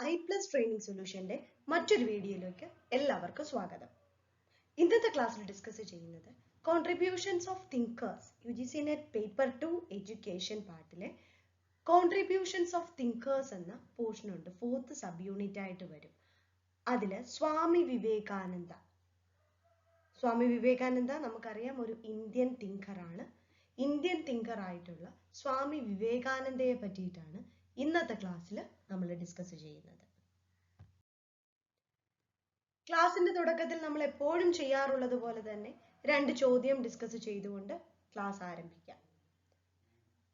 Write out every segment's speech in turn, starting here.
I+ training സൊല്യൂഷന്റെ മറ്റൊരു വീഡിയോയിലേക്ക് എല്ലാവർക്കും സ്വാഗതം. ഇന്നത്തെ ക്ലാസ്സിൽ ഡിസ്കസ് ചെയ്യുന്നത് contributions of thinkers UGC NET Paper 2 education പാർട്ടിലെ കോൺട്രിബ്യൂഷൻസ് ഓഫ് തിങ്കേഴ്സ് എന്ന പോർഷൻ ഉണ്ട്. 4th സബ് യൂണിറ്റ് ആയിട്ട് വരും. അതിൽ സ്വാമി വിവേകാനന്ദ നമുക്കറിയാം ഒരു ഇന്ത്യൻ തിങ്കറാണ്. ഇന്ത്യൻ തിങ്കർ ആയിട്ടുള്ള സ്വാമി വിവേകാനന്ദയെ പറ്റിയിട്ടാണ് ഇന്നത്തെ ക്ലാസ്സിൽ നമ്മൾ ഡിസ്കസ് ചെയ്യുന്നത്. ക്ലാസിന്റെ തുടക്കത്തിൽ നമ്മൾ എപ്പോഴും ചെയ്യാറുള്ളത് പോലെ തന്നെ 2 ചോദ്യം ഡിസ്കസ് ചെയ്തുകൊണ്ട് ക്ലാസ് ആരംഭിക്കാം.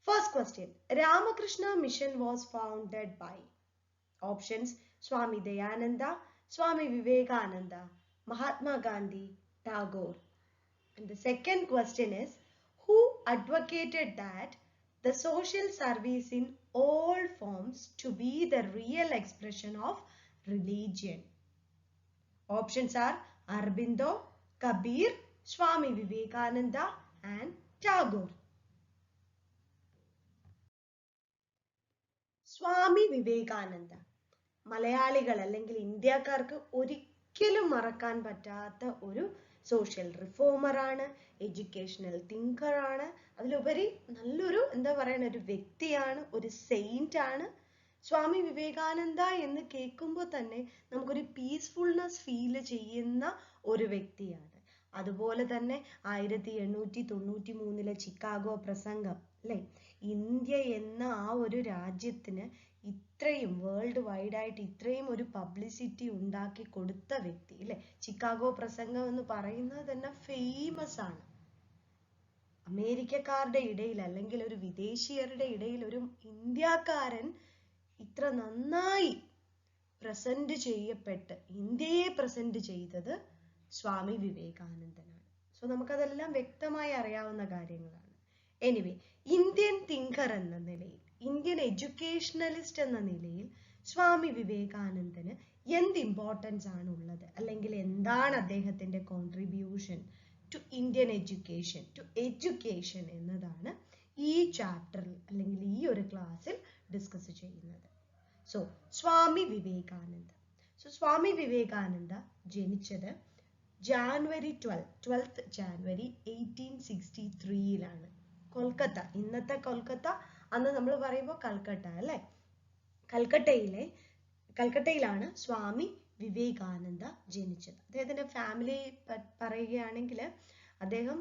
First question, Ramakrishna mission was founded by options Swami Dayananda, Swami Vivekananda, Mahatma Gandhi, Tagore. And the second question is, who advocated that the social service in all forms to be the real expression of religion? Options are Aurobindo, Kabir, Swami Vivekananda and Tagore. Swami Vivekananda മലയാളികൾ അല്ലെങ്കിൽ ഇന്ത്യക്കാർക്ക് ഒരിക്കലും മറക്കാൻ പറ്റാത്ത ഒരു social റിഫോമറാണ്, educational തിങ്കറാണ്, അതിലുപരി നല്ലൊരു ഒരു വ്യക്തിയാണ്, ഒരു സെയിന്റ് ആണ്. സ്വാമി വിവേകാനന്ദ എന്ന് കേൾക്കുമ്പോൾ തന്നെ നമുക്കൊരു പീസ്ഫുൾനെസ് ഫീൽ ചെയ്യുന്ന ഒരു വ്യക്തിയാണ്. അതുപോലെ തന്നെ 1893 ചിക്കാഗോ പ്രസംഗം അല്ലെ, ഇന്ത്യ എന്ന ആ ഒരു രാജ്യത്തിന് ഇത്രയും വേൾഡ് വൈഡ് ആയിട്ട് ഇത്രയും ഒരു പബ്ലിസിറ്റി ഉണ്ടാക്കി കൊടുത്ത വ്യക്തി അല്ലെ. ചിക്കാഗോ പ്രസംഗം എന്ന് പറയുന്നത് തന്നെ ഫേമസ് ആണ്. അമേരിക്കക്കാരുടെ ഇടയിൽ അല്ലെങ്കിൽ ഒരു വിദേശീയരുടെ ഇടയിൽ ഒരു ഇന്ത്യക്കാരൻ ഇത്ര നന്നായി പ്രസന്റ് ചെയ്യപ്പെട്ട് ഇന്ത്യയെ പ്രസന്റ് ചെയ്തത് സ്വാമി വിവേകാനന്ദനാണ്. സോ നമുക്കതെല്ലാം വ്യക്തമായി അറിയാവുന്ന കാര്യങ്ങളാണ്. എനിവേ, ഇന്ത്യൻ തിങ്കർ എന്ന നിലയിൽ, ഇന്ത്യൻ എഡ്യൂക്കേഷണലിസ്റ്റ് എന്ന നിലയിൽ സ്വാമി വിവേകാനന്ദന് എന്ത് ഇമ്പോർട്ടൻസ് ആണ് ഉള്ളത്, അല്ലെങ്കിൽ എന്താണ് അദ്ദേഹത്തിന്റെ contribution to Indian education, to education എന്നതാണ് ഈ ചാപ്റ്ററിൽ അല്ലെങ്കിൽ ഈ ഒരു ക്ലാസ്സിൽ ഡിസ്കസ് ചെയ്യുന്നത്. സോ സ്വാമി വിവേകാനന്ദ. സ്വാമി വിവേകാനന്ദ ജനിച്ചത് ജാനുവരി 12th ജാനുവരി 1863 കൊൽക്കത്ത, ഇന്നത്തെ കൊൽക്കത്ത, അന്ന് നമ്മൾ പറയുമ്പോൾ കൽക്കട്ട അല്ലെ, കൽക്കട്ടയിലാണ് സ്വാമി വിവേകാനന്ദ ജനിച്ചത്. അദ്ദേഹത്തിന്റെ ഫാമിലി പറയുകയാണെങ്കിൽ അദ്ദേഹം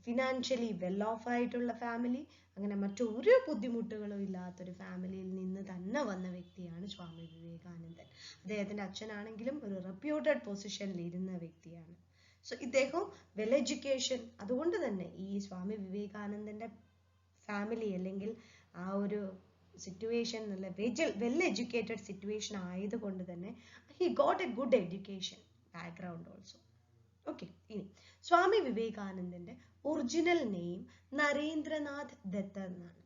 ഫിനാൻഷ്യലി വെൽ ഓഫ് ആയിട്ടുള്ള ഫാമിലി, അങ്ങനെ മറ്റൊരു ബുദ്ധിമുട്ടുകളും ഇല്ലാത്തൊരു ഫാമിലിയിൽ നിന്ന് തന്നെ വന്ന വ്യക്തിയാണ് സ്വാമി വിവേകാനന്ദൻ. അദ്ദേഹത്തിന്റെ അച്ഛനാണെങ്കിലും ഒരു റെപ്യൂട്ടഡ് പൊസിഷനിൽ ഇരുന്ന വ്യക്തിയാണ്. സോ ഇദ്ദേഹം വെൽ എഡ്യൂക്കേഷൻ, അതുകൊണ്ട് തന്നെ ഈ സ്വാമി വിവേകാനന്ദന്റെ ഫാമിലി അല്ലെങ്കിൽ ആ ഒരു സിറ്റുവേഷൻ നല്ല വെൽ എഡ്യൂക്കേറ്റഡ് സിറ്റുവേഷൻ ആയതുകൊണ്ട് തന്നെ he got A good education background also. Okay, ഇനി സ്വാമി വിവേകാനന്ദന്റെ ഒറിജിനൽ നെയിം നരേന്ദ്രനാഥ് ദത്ത് എന്നാണ്.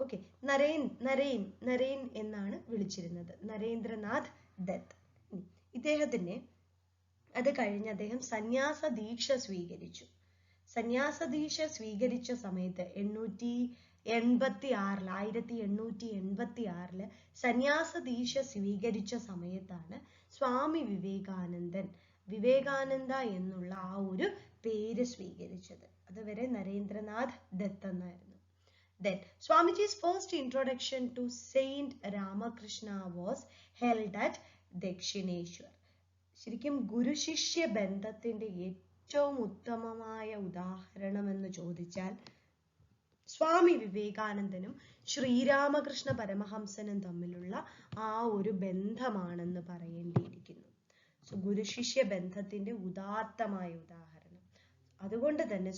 ഓക്കെ, നരേൻ എന്നാണ് വിളിച്ചിരുന്നത്, നരേന്ദ്രനാഥ് ദത്ത്. ഇദ്ദേഹത്തിന് അത് കഴിഞ്ഞ് അദ്ദേഹം സന്യാസ ദീക്ഷ സ്വീകരിച്ചു. സന്യാസ ദീക്ഷ സ്വീകരിച്ച സമയത്ത് 1886 സന്യാസ ദീക്ഷ സ്വീകരിച്ച സമയത്താണ് സ്വാമി വിവേകാനന്ദ എന്നുള്ള ആ ഒരു പേര് സ്വീകരിച്ചത്. അതുവരെ നരേന്ദ്രനാഥ് ദത്ത് എന്നായിരുന്നു. Then Swamiji's first introduction to Saint Ramakrishna was held at Dakshineshwar. ശരിക്കും ഗുരു ശിഷ്യ ബന്ധത്തിന്റെ ഏറ്റവും ഉത്തമമായ ഉദാഹരണം എന്ന് ചോദിച്ചാൽ സ്വാമി വിവേകാനന്ദനും ശ്രീരാമകൃഷ്ണ പരമഹംസനും തമ്മിലുള്ള ആ ഒരു ബന്ധമാണെന്ന് പറയേണ്ടിയിരിക്കുന്നു. സോ ഗുരു ശിഷ്യ ബന്ധത്തിന്റെ ഉദാത്തമായ ഉദാഹരണം. അതുകൊണ്ട് തന്നെ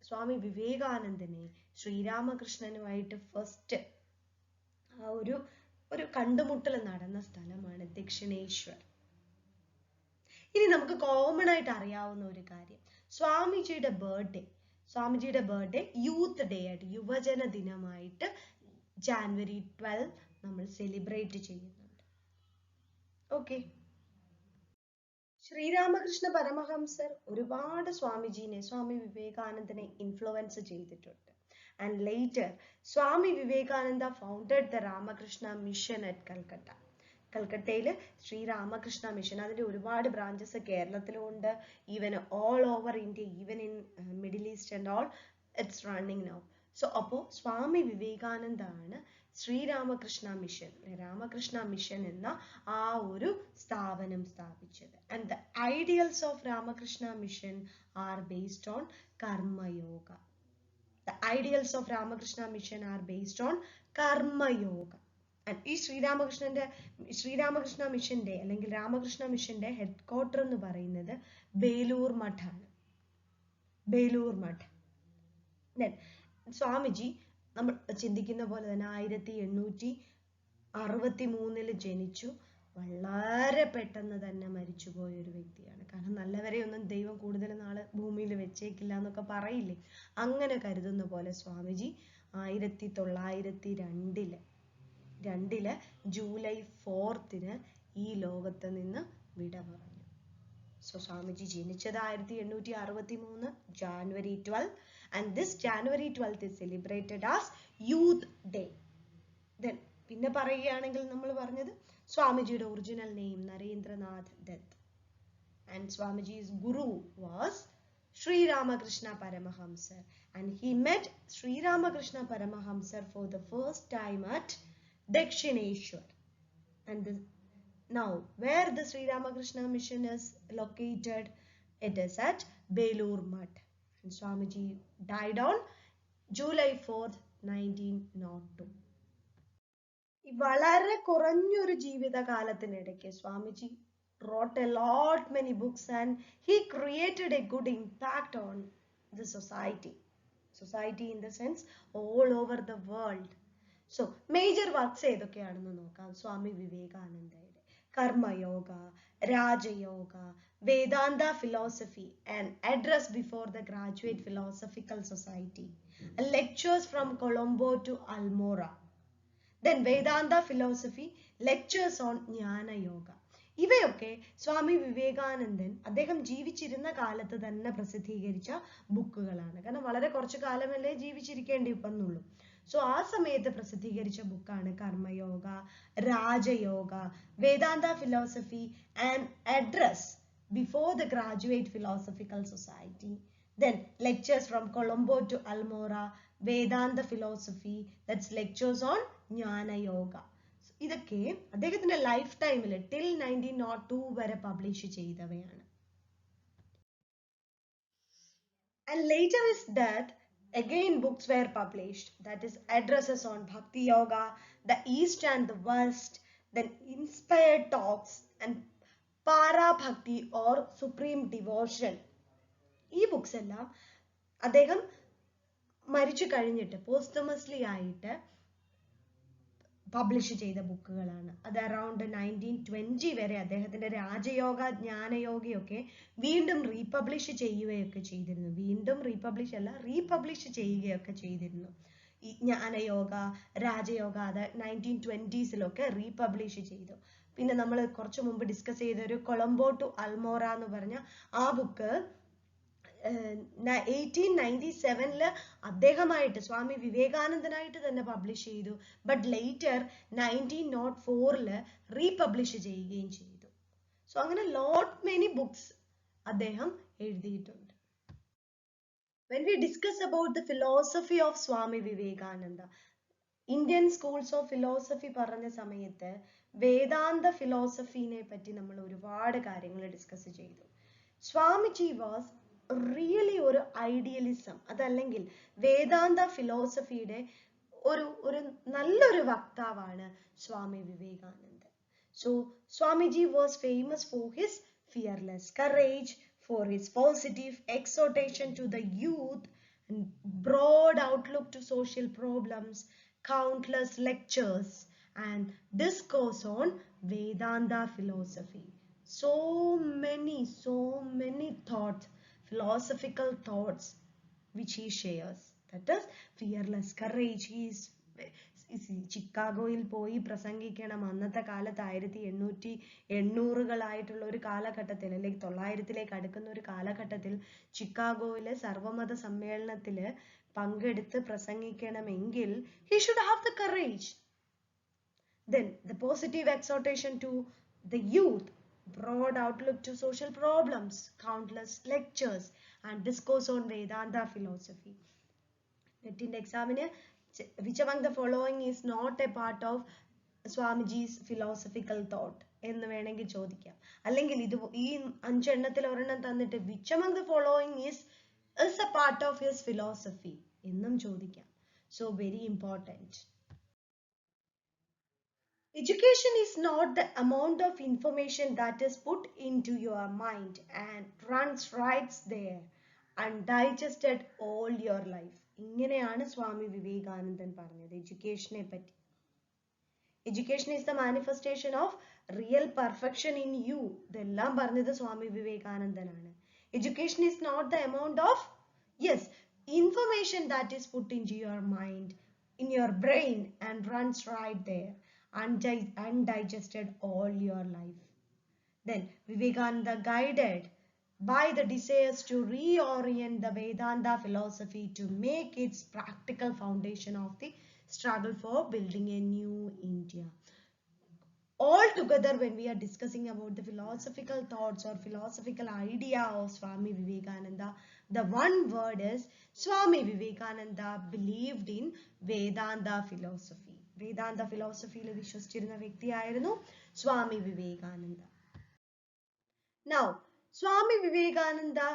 സ്വാമി വിവേകാനന്ദനെ ശ്രീരാമകൃഷ്ണനുമായിട്ട് ഫസ്റ്റ് ആ ഒരു കണ്ടുമുട്ടൽ നടന്ന സ്ഥലമാണ് ദക്ഷിണേശ്വർ. ഇനി നമുക്ക് കോമൺ ആയിട്ട് അറിയാവുന്ന ഒരു കാര്യം, സ്വാമിജിയുടെ ബർത്ത്ഡേ യൂത്ത് ഡേ ആയിട്ട്, യുവജന ദിനമായിട്ട് ജാനുവരി 12 നമ്മൾ സെലിബ്രേറ്റ് ചെയ്യുന്നുണ്ട്. ഓക്കെ, ശ്രീരാമകൃഷ്ണ പരമഹംസർ ഒരുപാട് സ്വാമി വിവേകാനന്ദനെ ഇൻഫ്ലുവൻസ് ചെയ്തിട്ടുണ്ട്. And later, Swami Vivekananda founded the Ramakrishna Mission at Calcutta. കൽക്കട്ടയിൽ ശ്രീ രാമകൃഷ്ണ മിഷൻ, അതിൻ്റെ ഒരുപാട് ബ്രാഞ്ചസ് കേരളത്തിലും ഉണ്ട്, even all over India, even in middle east and all it's running now. So അപ്പോൾ സ്വാമി വിവേകാനന്ദ ആണ് ശ്രീരാമകൃഷ്ണ മിഷൻ, രാമകൃഷ്ണ മിഷൻ എന്ന ആ ഒരു സ്ഥാപനം സ്ഥാപിച്ചത്. And the ideals of Ramakrishna Mission are based on karmayoga. The ideals of Ramakrishna Mission are based on Karma Yoga. And ഈ ശ്രീരാമകൃഷ്ണ മിഷന്റെ അല്ലെങ്കിൽ രാമകൃഷ്ണ മിഷന്റെ ഹെഡ് ക്വാർട്ടർ എന്ന് പറയുന്നത് ബേലൂർ മഠാണ്. ബേലൂർ മഠ്. സ്വാമിജി നമ്മൾ ചിന്തിക്കുന്ന പോലെ തന്നെ 1863 ജനിച്ചു. വളരെ പെട്ടെന്ന് തന്നെ മരിച്ചുപോയ ഒരു വ്യക്തിയാണ്. കാരണം നല്ലവരെ ഒന്നും ദൈവം കൂടുതൽ നാള് ഭൂമിയിൽ വെച്ചേക്കില്ല എന്നൊക്കെ പറയില്ലേ, അങ്ങനെ കരുതുന്ന പോലെ സ്വാമിജി 1902 ജൂലൈ 4 ഈ ലോകത്ത് നിന്ന് വിട പറഞ്ഞു. സോ സ്വാമിജി ജനിച്ചത് 1863 January 12, and this January 12th is celebrated as Youth Day. Then പിന്നെ പറയുകയാണെങ്കിൽ നമ്മൾ പറഞ്ഞത് സ്വാമിജിയുടെ original name Narendranath Datta, and Swamiji's guru was Sri Ramakrishna Paramahamsar, and he met Sri Ramakrishna Paramahamsar for the first time at Dakshineshwar. And now where the Sri Ramakrishna mission is located, it is at Belur Mutt, and Swamiji died on July 4th, 1902. വളരെ കുറഞ്ഞൊരു ജീവിതകാലത്തിനിടയ്ക്ക് Swamiji wrote a lot many books, and he created a good impact on the society in the sense all over the world. So major works ഏതൊക്കെയാണെന്ന് നോക്കാം. സ്വാമി വിവേകാനന്ദയുടെ കർമ്മയോഗ, രാജയോഗ, വേദാന്ത philosophy, an address before the graduate philosophical society, lectures from Colombo to Almora, then Vedanta philosophy, lectures on Jnana Yoga. ഇവയൊക്കെ സ്വാമി വിവേകാനന്ദൻ അദ്ദേഹം ജീവിച്ചിരുന്ന കാലത്ത് തന്നെ പ്രസിദ്ധീകരിച്ച ബുക്കുകളാണ്. കാരണം വളരെ കുറച്ചു കാലമല്ലേ ജീവിച്ചിരിക്കേണ്ടി വന്നുള്ളൂ. സോ ആ സമയത്ത് പ്രസിദ്ധീകരിച്ച ബുക്കാണ് Karma Yoga, Raja Yoga, Vedanta philosophy, and address before the graduate philosophical society, then lectures from Colombo to Almora, Vedanta philosophy, that's lectures on Jnana Yoga. ഇതൊക്കെ അദ്ദേഹത്തിന്റെ ലൈഫ് ടൈമിൽ ടിൽ 1902 വരെ publish ചെയ്തവയാണ്. And later his death, again books were published, that is addresses on Bhakti Yoga, the East and the West, then inspired talks, and Para Bhakti or Supreme Devotion. ഈ books എല്ലാം അദ്ദേഹം മരിച്ചു കഴിഞ്ഞിട്ട് പോസ്റ്റമസ്ലി ആയിട്ട് publish ചെയ്ത ബുക്കുകളാണ്. അത് around 1920 വരെ അദ്ദേഹത്തിന്റെ രാജയോഗ, ജ്ഞാനയോഗയൊക്കെ വീണ്ടും റീപബ്ലിഷ് ചെയ്യുകയൊക്കെ ചെയ്തിരുന്നു. വീണ്ടും റീപബ്ലിഷ് ചെയ്യുകയൊക്കെ ചെയ്തിരുന്നു. ഈ ജ്ഞാനയോഗ, രാജയോഗ അത് 1920s റീപബ്ലിഷ് ചെയ്തു. പിന്നെ നമ്മൾ കുറച്ചു മുമ്പ് ഡിസ്കസ് ചെയ്ത ഒരു കൊളംബോ ടു അൽമോറ എന്ന് പറഞ്ഞ ആ ബുക്ക് 1897 അദ്ദേഹമായിട്ട് സ്വാമി വിവേകാനന്ദനായിട്ട് തന്നെ പബ്ലിഷ് ചെയ്തു. ബട്ട് ലേറ്റർ 1904 റീപബ്ലിഷ് ചെയ്യുകയും ചെയ്തു. സോ അങ്ങനെ ലോട്ട് മെനി ബുക്സ് അദ്ദേഹം എഴുതിയിട്ടുണ്ട്. When we discuss about the philosophy of Swami Vivekananda, Indian schools of philosophy പറഞ്ഞ സമയത്ത് വേദാന്ത ഫിലോസഫിനെ പറ്റി നമ്മൾ ഒരുപാട് കാര്യങ്ങൾ ഡിസ്കസ് ചെയ്തു. സ്വാമിജി വാസ് റിയലി ഒരു ഐഡിയലിസം, അതല്ലെങ്കിൽ വേദാന്ത ഫിലോസഫിയുടെ ഒരു നല്ലൊരു വക്താവാണ് സ്വാമി വിവേകാനന്ദൻ. So Swamiji was famous for his fearless courage, for his positive exhortation to the youth and broad outlook to social problems, countless lectures and discourse on Vedanta philosophy. So many thoughts, philosophical thoughts which he shares. That is fearless courage. He is ചിക്കാഗോയിൽ പോയി പ്രസംഗിക്കണം. അന്നത്തെ കാലത്ത് 1880-കളായിട്ടുള്ള ഒരു കാലഘട്ടത്തിൽ, അല്ലെങ്കിൽ 900-ലേക്ക് അടുക്കുന്ന ഒരു കാലഘട്ടത്തിൽ ചിക്കാഗോയിലെ സർവമത സമ്മേളനത്തിൽ പങ്കെടുത്ത് പ്രസംഗിക്കണമെങ്കിൽ he should have the courage. Then the positive exhortation to the youth, broad outlook to social problems, countless lectures and discourse on Vedanta philosophy. NET examine, which among the following is not a part of Swamiji's philosophical thought എന്ന് വേണമെങ്കിൽ ചോദിക്കാം. അല്ലെങ്കിൽ ഇത് ഈ അഞ്ചെണ്ണത്തിൽ ഒരെണ്ണം തന്നിട്ട് which among the following is a part of his philosophy എന്നും ചോദിക്കാം. So very important. Education is not the amount of information that is put into your mind and runs right there undigested all your life. ഇങ്ങനെയാണ് സ്വാമി വിവേകാനന്ദൻ പറഞ്ഞത് എഡ്യൂക്കേഷനെ പറ്റി. Education is the manifestation of real perfection in you. ഇതെല്ലാം പറഞ്ഞത് സ്വാമി വിവേകാനന്ദനാണ്. Education is not the amount of, yes, information that is put into your mind, in your brain and runs right there, undigested all your life. Then Vivekananda, guided by the desires to reorient the Vedanta philosophy to make its practical foundation of the struggle for building a new India. All together, when we are discussing about the philosophical thoughts or philosophical idea of Swami Vivekananda, the one word is Swami Vivekananda believed in Vedanta philosophy. Vedanta philosophy il vishwasichirunna vyaktiyayirunnu Swami Vivekananda. Now, Swami Vivekananda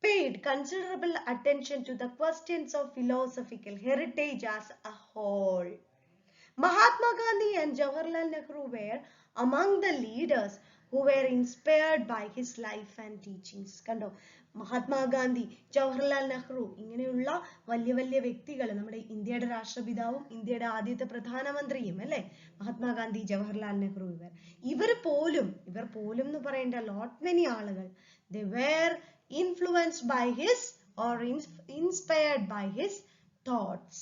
paid considerable attention to the questions of philosophical heritage as a whole. Mahatma Gandhi and Jawaharlal Nehru were among the leaders who were inspired by his life and teachings. കണ്ടോ, മഹാത്മാഗാന്ധി, ജവഹർലാൽ നെഹ്റു, ഇങ്ങനെയുള്ള വലിയ വലിയ വ്യക്തികൾ, നമ്മുടെ ഇന്ത്യയുടെ രാഷ്ട്രപിതാവും ഇന്ത്യയുടെ ആദ്യത്തെ പ്രധാനമന്ത്രിയും അല്ലെ മഹാത്മാഗാന്ധി, ജവഹർലാൽ നെഹ്റു, ഇവർ പോലും എന്ന് പറയേണ്ട ലോട്ട് മെനി ആളുകൾ, they were influenced by his or inspired by his thoughts.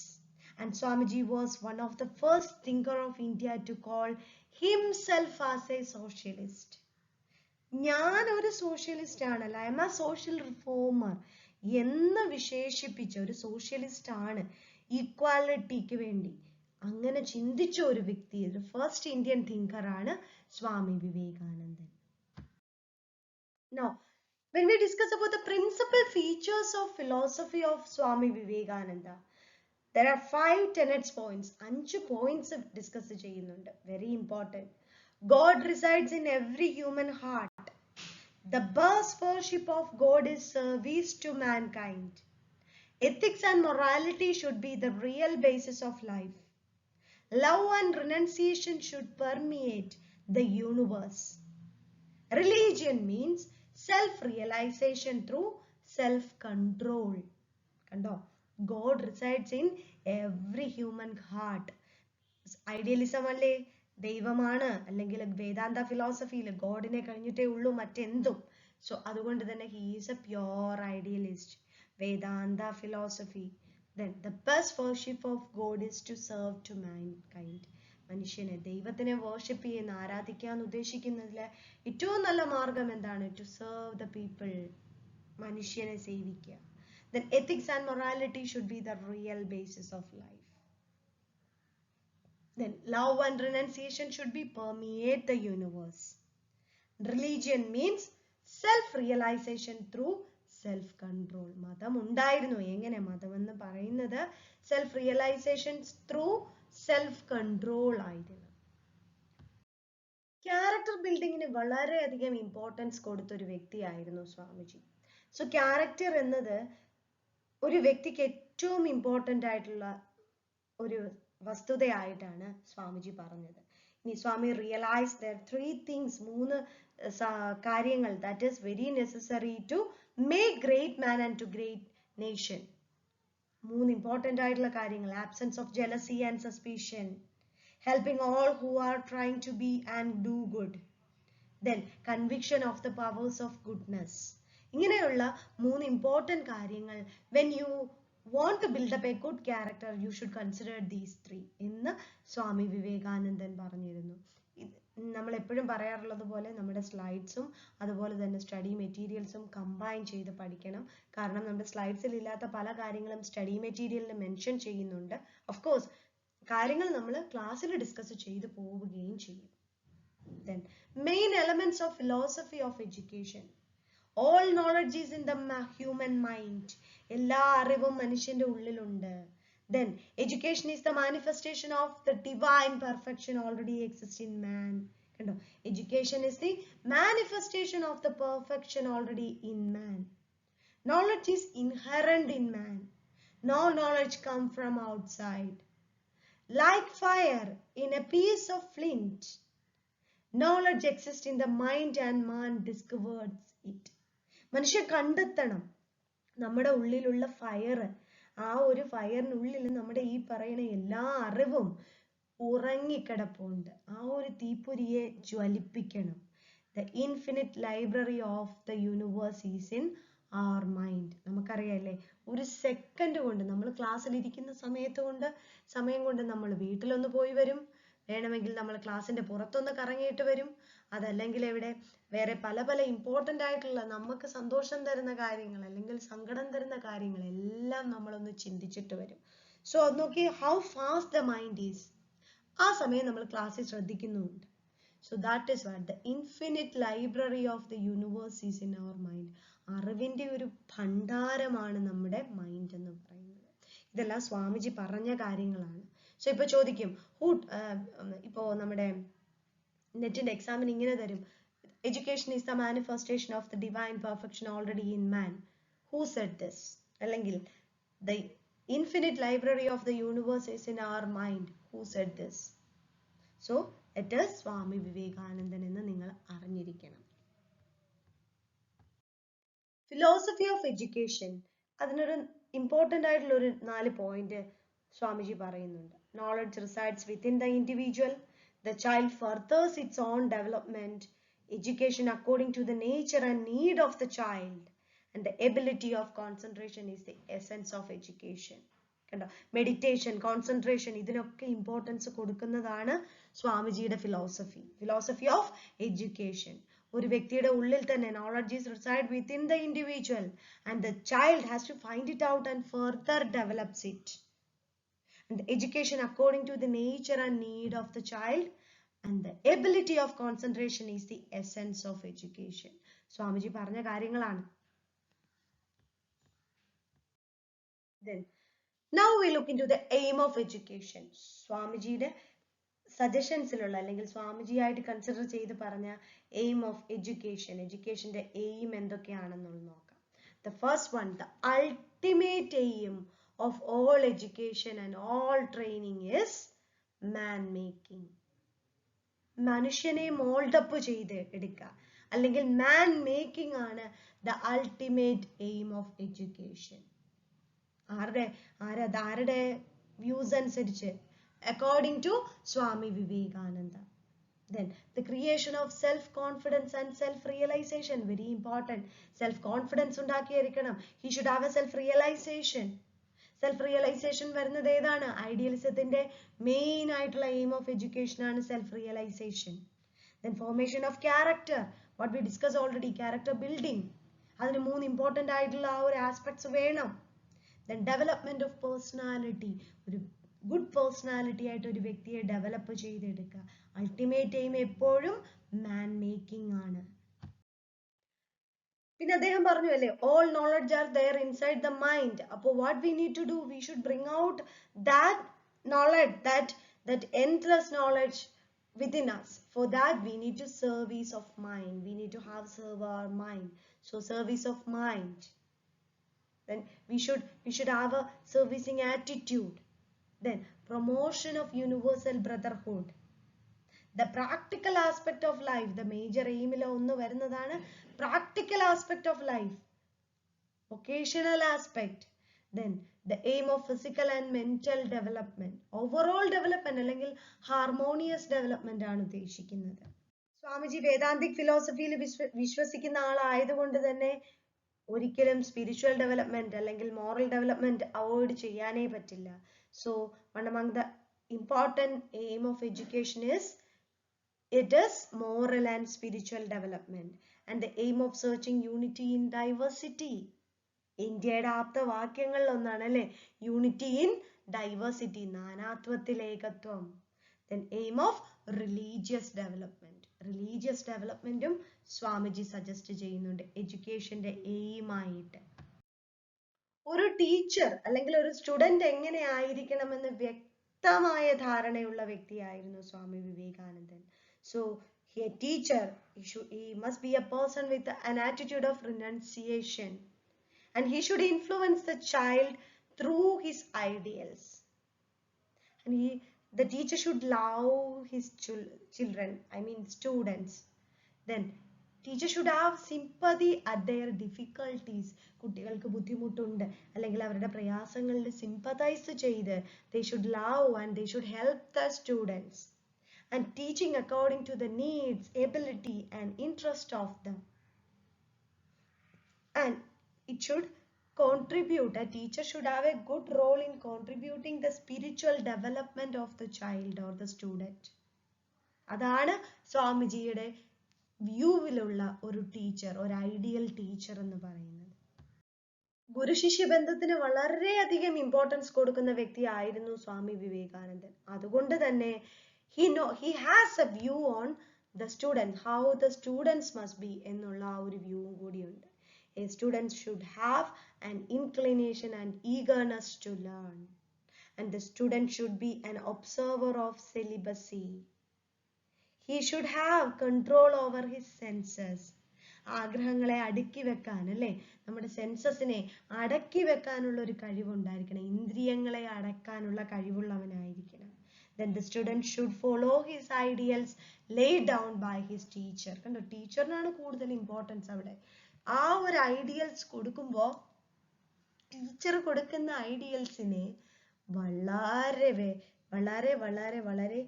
And Swamiji was one of the first thinker of India to call himself as a socialist. ഞാൻ ഒരു സോഷ്യലിസ്റ്റ് ആണല്ല, I am a social reformer എന്ന് വിശേഷിപ്പിച്ച ഒരു socialist ആണ്, ഈക്വാലിറ്റിക്ക് വേണ്ടി അങ്ങനെ ചിന്തിച്ച ഒരു വ്യക്തി, ഒരു ഫസ്റ്റ് ഇന്ത്യൻ തിങ്കർ ആണ് സ്വാമി വിവേകാനന്ദൻ. Now, when we discuss about the principal features of philosophy of Swami Vivekananda, there are 5 tenets points. 5 points discuss ചെയ്യുന്നുണ്ട്. Very important. God resides in every human heart. The best worship of God is service to mankind. Ethics and morality should be the real basis of life. Love and renunciation should permeate the universe. Religion means self-realization through self-control. Kando, God resides in every human heart. Idealism alle ദൈവമാണ് അല്ലെങ്കിൽ വേദാന്ത ഫിലോസഫിയിൽ ഗോഡിനെ കഴിഞ്ഞിട്ടേ ഉള്ളൂ മറ്റെന്തും. So അതുകൊണ്ട് തന്നെ he is a pure idealist. Vedanta philosophy, then the best worship of God is to serve to mankind. മനുഷ്യനെ, ദൈവത്തിനെ worship ചെയ്യുന്ന, ആരാധിക്കാൻ ഉദ്ദേശിക്കുന്നതിൽ ഏറ്റവും നല്ല മാർഗം എന്താണ്? To serve the people. മനുഷ്യനെ സേവിക്കുക. Then ethics and morality should be the real basis of life. Then love and renunciation should be permeate the universe. Religion means self-realization through self-control. മതം ഉണ്ടായിരുന്നു. എങ്ങനെ മതം എന്ന് പറയുന്നത്? self-realization through self-control ആയിരുന്നു. Character ബിൽഡിങ്ങിന് വളരെയധികം ഇമ്പോർട്ടൻസ് കൊടുത്തൊരു വ്യക്തിയായിരുന്നു സ്വാമിജി. സോ ക്യാരക്ടർ എന്നത് ഒരു വ്യക്തിക്ക് ഏറ്റവും ഇമ്പോർട്ടൻ്റ് ആയിട്ടുള്ള ഒരു വസ്തുതയായിട്ടാണ് സ്വാമിജി പറഞ്ഞത്. ഇനി സ്വാമി റിയലൈസ് ദർ 3 things, 3 കാര്യങ്ങൾ that is very necessary to make great man and to great nation. 3 important ആയിട്ടുള്ള കാര്യങ്ങൾ: absence of jealousy and suspicion, helping all who are trying to be and do good, then conviction of the powers of goodness. ഇങ്ങനെയുള്ള 3 important കാര്യങ്ങൾ, when you want to build up a good character, you should consider these 3 എന്ന് സ്വാമി വിവേകാനന്ദൻ പറഞ്ഞിരുന്നു. നമ്മൾ എപ്പോഴും പറയാറുള്ളത് പോലെ നമ്മുടെ സ്ലൈഡ്സും അതുപോലെ തന്നെ സ്റ്റഡി മെറ്റീരിയൽസും കമ്പൈൻ ചെയ്ത് പഠിക്കണം. കാരണം നമ്മുടെ സ്ലൈഡ്സിൽ ഇല്ലാത്ത പല കാര്യങ്ങളും സ്റ്റഡി മെറ്റീരിയലിൽ മെൻഷൻ ചെയ്യുന്നുണ്ട്. ഓഫ് കോഴ്സ് കാര്യങ്ങൾ നമ്മൾ ക്ലാസ്സിൽ ഡിസ്കസ് ചെയ്തു പോവുകയും ചെയ്യും. Then main elements of philosophy of education. All knowledge is in the human mind. എല്ലാ അറിവും മനുഷ്യന്റെ ഉള്ളിലുണ്ട്. Then education is the manifestation of the divine perfection already exists in man. കണ്ടോ, education is the manifestation of the perfection already in man. Knowledge is inherent in man. No knowledge comes from outside. Like fire in a piece of flint, knowledge exists in the mind and man discovers it. മനുഷ്യ കണ്ടെത്തണം നമ്മുടെ ഉള്ളിലുള്ള fire. ആ ഒരു ഫയറിനുള്ളിൽ നമ്മുടെ ഈ പറയുന്ന എല്ലാ അറിവും ഉറങ്ങിക്കിടപ്പുണ്ട്. ആ ഒരു തീപ്പൊരിയെ ജ്വലിപ്പിക്കണം. The infinite library of the universe is in our mind. നമുക്കറിയാല്ലേ, ഒരു സെക്കൻഡ് കൊണ്ട് നമ്മൾ ക്ലാസ്സിൽ ഇരിക്കുന്ന സമയം കൊണ്ട് നമ്മൾ വീട്ടിലൊന്ന് പോയി വരും. വേണമെങ്കിൽ നമ്മൾ ക്ലാസ്സിന്റെ പുറത്തൊന്ന് കറങ്ങിയിട്ട് വരും. അതല്ലെങ്കിൽ എവിടെ വേറെ പല പല ഇമ്പോർട്ടൻ്റ് ആയിട്ടുള്ള നമുക്ക് സന്തോഷം തരുന്ന കാര്യങ്ങൾ അല്ലെങ്കിൽ സങ്കടം തരുന്ന കാര്യങ്ങൾ എല്ലാം നമ്മളൊന്ന് ചിന്തിച്ചിട്ട് വരും. സോ അത് നോക്കി how fast the mind is. ആ സമയം നമ്മൾ ക്ലാസ്സിൽ ശ്രദ്ധിക്കുന്നുണ്ട്. So that is what the infinite library of the universe is in our mind. അറിവിന്റെ ഒരു ഭണ്ഡാരമാണ് നമ്മുടെ മൈൻഡ് എന്ന് പറയുന്നത്. ഇതെല്ലാം സ്വാമിജി പറഞ്ഞ കാര്യങ്ങളാണ്. സോ ഇപ്പൊ ചോദിക്കും, ഇപ്പോ നമ്മുടെ നെറ്റിന്റെ എക്സാമിന് ഇങ്ങനെ തരും, education is the manifestation of the divine perfection already in man. Who said this? അല്ലെങ്കിൽ the infinite library of the universe is in our mind. Who said this? So it is Swami വിവേകാനന്ദൻ എന്ന് നിങ്ങൾ അറിഞ്ഞിരിക്കണം. ഫിലോസഫി ഓഫ് എഡ്യൂക്കേഷൻ, അതിനൊരു important ആയിട്ടുള്ള ഒരു 4 point Swamiji പറയുന്നുണ്ട്. Knowledge resides within the individual. The child furthers its own development. Education according to the nature and need of the child. And the ability of concentration is the essence of education. കണ്ടോ, meditation, concentration, ഇതിനൊക്കെ importance കൊടുക്കുന്നതാണ് സ്വാമിജിയുടെ philosophy of education. ഒരു വ്യക്തിയുടെ ഉള്ളിൽ തന്നെ knowledge is reside within the individual and the child has to find it out and further develops it. And the education according to the nature and need of the child and the ability of concentration is the essence of education. Swamiji പറഞ്ഞ കാര്യങ്ങളാണ്. Then now we look into the aim of education. സ്വാമിജിയുടെ സജഷൻസിലുള്ള അല്ലെങ്കിൽ സ്വാമിജി ആയിട്ട് consider ചെയ്ത് പറഞ്ഞ aim of education, എഡ്യൂക്കേഷന്റെ aim എന്തൊക്കെയാണെന്നുള്ളത് നോക്കാം. The first one, the ultimate aim of all education and all training is man making. മനുഷ്യനെ mould up ചെയ്ത് എടുക്കുക അല്ലെങ്കിൽ മാൻ making ആണ് the ultimate aim of education. ആരുടെ വ്യൂസ് അനുസരിച്ച്? according to Swami Vivekananda. Then the creation of self-confidence and self-realization, very important. Self-confidence ഉണ്ടാക്കിയിരിക്കണം. He should have a self-realization. Self-realization വരുന്നത് ഏതാണ്? ഐഡിയലിസത്തിന്റെ main ആയിട്ടുള്ള എയിം ഓഫ് എഡ്യൂക്കേഷൻ ആണ് self-realization. Then formation of character, what we discussed already, character building. അതിന് 3 important ആയിട്ടുള്ള ആ ഒരു aspects വേണം. Then development of personality, ഒരു ഗുഡ് പേഴ്സണാലിറ്റി ആയിട്ട് ഒരു വ്യക്തിയെ ഡെവലപ്പ് ചെയ്തെടുക്കുക. അൾട്ടിമേറ്റ് എയിം എപ്പോഴും മാൻ മേക്കിംഗ് ആണ്. പിന്നെ അദ്ദേഹം പറഞ്ഞു അല്ലേ, all knowledge are there inside the mind. അപ്പോൾ what we need to do, we should bring out that knowledge, that endless knowledge within us. For that we need to service of mind. We need to have serve our mind. So service of mind. Then we should have a servicing attitude. Then promotion of universal brotherhood. The practical aspect of life, the major aim ila onnu varunnathana practical aspect of life, vocational aspect. Then the aim of physical and mental development, overall development allengil harmonious development aanu uddeshikkunnathu. Swamiji Vedantic ഫിലോസഫിയിൽ വിശ്വസിക്കുന്ന ആളായതുകൊണ്ട് തന്നെ ഒരിക്കലും spiritual development അല്ലെങ്കിൽ moral development avoid ചെയ്യാനേ പറ്റില്ല. So one among the important aim of education is It is moral and spiritual development and the aim of searching unity in diversity. ഇന്ത്യയുടെ ആപ്തവാക്യങ്ങളിൽ ഒന്നാണ് അല്ലെ യൂണിറ്റി ഇൻ ഡൈവേഴ്സിറ്റി, നാനാത്വത്തിൽ ഏകത്വം. Then aim of religious development. Religious developmentum Swamiji suggest ചെയ്യുന്നുണ്ട് എഡ്യൂക്കേഷന്റെ aim ആയിട്ട്. ഒരു teacher അല്ലെങ്കിൽ ഒരു സ്റ്റുഡന്റ് എങ്ങനെ ആയിരിക്കണമെന്ന് വ്യക്തമായ ധാരണയുള്ള വ്യക്തിയായിരുന്നു സ്വാമി വിവേകാനന്ദൻ. So a teacher, he must be a person with an attitude of renunciation, and he should influence the child through his ideals. And the teacher should love his children, I mean students. Then teacher should have sympathy at their difficulties. കുട്ടികൾക്ക് ബുദ്ധിമുട്ടുണ്ട് അല്ലെങ്കിൽ അവരുടെ പ്രയാസങ്ങളിൽ sympathize ചെയ്ത് they should love and they should help the students, and teaching according to the needs, ability and interest of them. And it should contribute, a teacher should have a good role in contributing the spiritual development of the child or the student. അതാണ് സ്വാമിജിയുടെ വ്യൂവിലുള്ള ഒരു teacher, ഒരു ideal teacher എന്ന് പറയുന്നത്. ഗുരു ശിഷ്യ ബന്ധത്തിന് വളരെയധികം importance കൊടുക്കുന്ന വ്യക്തിയായിരുന്നു സ്വാമി വിവേകാനന്ദൻ. അതുകൊണ്ട് തന്നെ he has a view on the student, how the students must be എന്നുള്ള ആ ഒരു വ്യൂവും കൂടിയുണ്ട്. A student should have an inclination and eagerness to learn, and the student should be an observer of celibacy. He should have control over his senses. ആഗ്രഹങ്ങളെ അടക്കി വെക്കാൻ അല്ലേ, നമ്മുടെ സെൻസസിനെ അടക്കി വെക്കാനുള്ള ഒരു കഴിവുണ്ടായിരിക്കണം, ഇന്ദ്രിയങ്ങളെ അടക്കാനുള്ള കഴിവുള്ളവനായിരിക്കണം. Then the student should follow his ideals laid down by his teacher. കണ്ടോ, ടീച്ചറിനാണ് കൂടുതൽ ഇമ്പോർട്ടൻസ് അവിടെ. ആ ഒരു ഐഡിയൽസ് കൊടുക്കുമ്പോൾ ടീച്ചർ കൊടുക്കുന്ന ഐഡിയൽസിനെ വളരെ വളരെ വളരെ വളരെ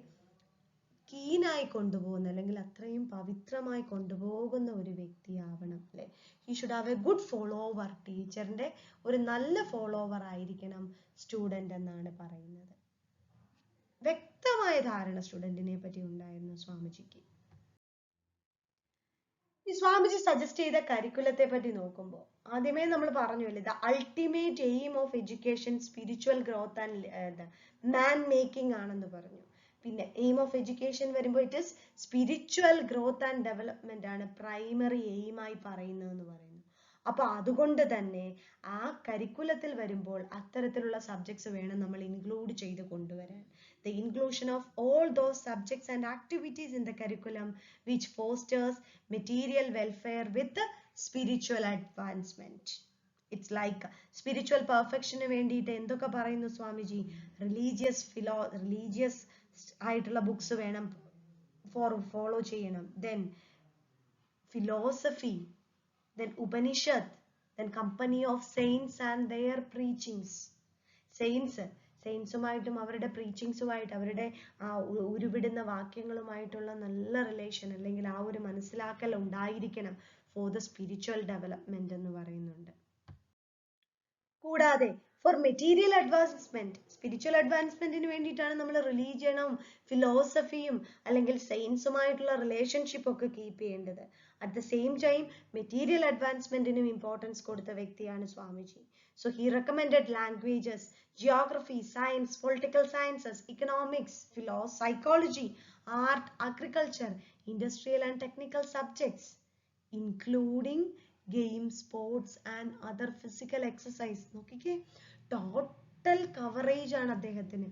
കീനായി കൊണ്ടുപോകുന്ന അല്ലെങ്കിൽ അത്രയും പവിത്രമായി കൊണ്ടുപോകുന്ന ഒരു വ്യക്തിയാവണം അല്ലെ. He should have A good follower. ടീച്ചറിന്റെ ഒരു നല്ല ഫോളോവർ ആയിരിക്കണം സ്റ്റുഡന്റ് എന്നാണ് പറയുന്നത്. വ്യക്തമായ ധാരണ സ്റ്റുഡന്റിനെ പറ്റി ഉണ്ടായിരുന്നു സ്വാമിജിക്ക്. ഈ സ്വാമിജി സജസ്റ്റ് ചെയ്ത കരിക്കുലത്തെ പറ്റി നോക്കുമ്പോൾ ആദ്യമേ നമ്മൾ പറഞ്ഞല്ലേ, the ultimate aim of education spiritual growth and man making ആണെന്ന് പറഞ്ഞു. പിന്നെ എയിം ഓഫ് എഡ്യൂക്കേഷൻ വരുമ്പോൾ it is spiritual growth and development ആണ് പ്രൈമറി എയിമായി പറയുന്നതെന്ന് പറയുന്നു. അപ്പൊ അതുകൊണ്ട് തന്നെ ആ കരിക്കുലത്തിൽ വരുമ്പോൾ അത്തരത്തിലുള്ള സബ്ജക്ട്സ് വേണം നമ്മൾ ഇൻക്ലൂഡ് ചെയ്ത് കൊണ്ടുവരാൻ. The inclusion of all those subjects and activities in the curriculum which fosters material welfare with spiritual advancement. It's like spiritual perfection വേണ്ടിയിട്ട് എന്തൊക്കെ പറയുന്നു സ്വാമിജി? റിലീജിയസ് ആയിട്ടുള്ള ബുക്സ് വേണം ഫോളോ ചെയ്യണം. Then philosophy, then Upanishad, then company of saints and their preachings. സെയിൻസുമായിട്ടും അവരുടെ പ്രീച്ചിങ്സുമായിട്ട് അവരുടെ ആ ഉരുവിടുന്ന വാക്യങ്ങളുമായിട്ടുള്ള നല്ല റിലേഷൻ അല്ലെങ്കിൽ ആ ഒരു മനസ്സിലാക്കൽ ഉണ്ടായിരിക്കണം ഫോർ ദ സ്പിരിച്വൽ ഡെവലപ്മെന്റ് എന്ന് പറയുന്നുണ്ട്. കൂടാതെ ഫോർ മെറ്റീരിയൽ അഡ്വാൻസ്മെന്റ്, സ്പിരിച്വൽ അഡ്വാൻസ്മെന്റിന് വേണ്ടിയിട്ടാണ് നമ്മൾ റിലീജിയനും ഫിലോസഫിയും അല്ലെങ്കിൽ സയൻസുമായിട്ടുള്ള റിലേഷൻഷിപ്പ് ഒക്കെ കീപ്പ് ചെയ്യേണ്ടത്. At the same time material അഡ്വാൻസ്മെന്റിനും ഇമ്പോർട്ടൻസ് കൊടുത്ത വ്യക്തിയാണ് Swamiji. So he recommended languages, geography, science, political sciences, economics, psychology, art, agriculture, industrial and technical subjects, including games, sports and other physical exercise. നോക്കിക്കേ, total coverage ആണ് അദ്ദേഹത്തിന്.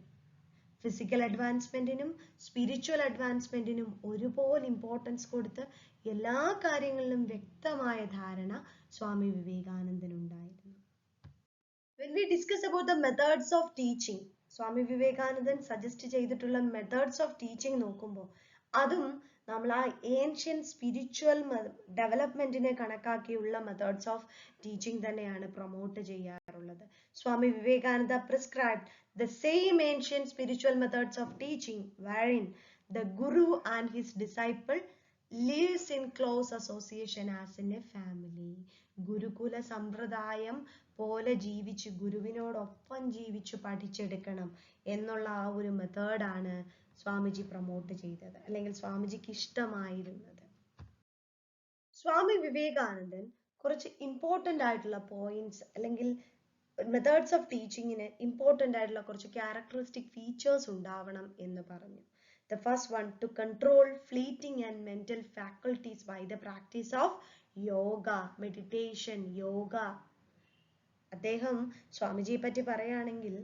Physical അഡ്വാൻസ്മെന്റിനും spiritual അഡ്വാൻസ്മെന്റിനും ഒരുപോലെ importance കൊടുത്ത് എല്ലാ കാര്യങ്ങളിലും വ്യക്തമായ ധാരണ സ്വാമി വിവേകാനന്ദനുണ്ടായിരുന്നു. When we discuss about the methods of teaching, Swami Vivekanandan suggest ചെയ്തിട്ടുള്ള മെത്തേഡ്സ് ഓഫ് ടീച്ചിങ് നോക്കുമ്പോൾ അതും നമ്മൾ ആ ഏൻഷ്യൻ സ്പിരിച്വൽ ഡെവലപ്മെന്റിനെ കണക്കാക്കിയുള്ള മെത്തേഡ്സ് ഓഫ് ടീച്ചിങ് തന്നെയാണ് പ്രൊമോട്ട് ചെയ്യാറുള്ളത്. Swami Vivekananda prescribed the same ancient spiritual methods of teaching wherein the guru and his disciple lives in close association as in a family. ഗുരുകുല സമ്പ്രദായം പോലെ ജീവിച്ച് ഗുരുവിനോടൊപ്പം ജീവിച്ച് പഠിച്ചെടുക്കണം എന്നുള്ള ആ ഒരു മെത്തേഡാണ് സ്വാമിജി പ്രൊമോട്ട് ചെയ്തത് അല്ലെങ്കിൽ സ്വാമിജിക്ക് ഇഷ്ടമായിരുന്നത്? സ്വാമി വിവേകാനന്ദൻ കുറച്ച് ഇമ്പോർട്ടൻ്റ് ആയിട്ടുള്ള പോയിന്റ്സ് അല്ലെങ്കിൽ മെത്തേഡ്സ് ഓഫ് ടീച്ചിങ്ങിന് ഇമ്പോർട്ടൻ്റ് ആയിട്ടുള്ള കുറച്ച് ക്യാരക്ടറിസ്റ്റിക് ഫീച്ചേഴ്സ് ഉണ്ടാവണം എന്ന് പറഞ്ഞു. The first one, to control fleeting and mental faculties by the practice of yoga, meditation, yoga. അദ്ദേഹം സ്വാമിജിയെ പറ്റി പറയുകയാണെങ്കിൽ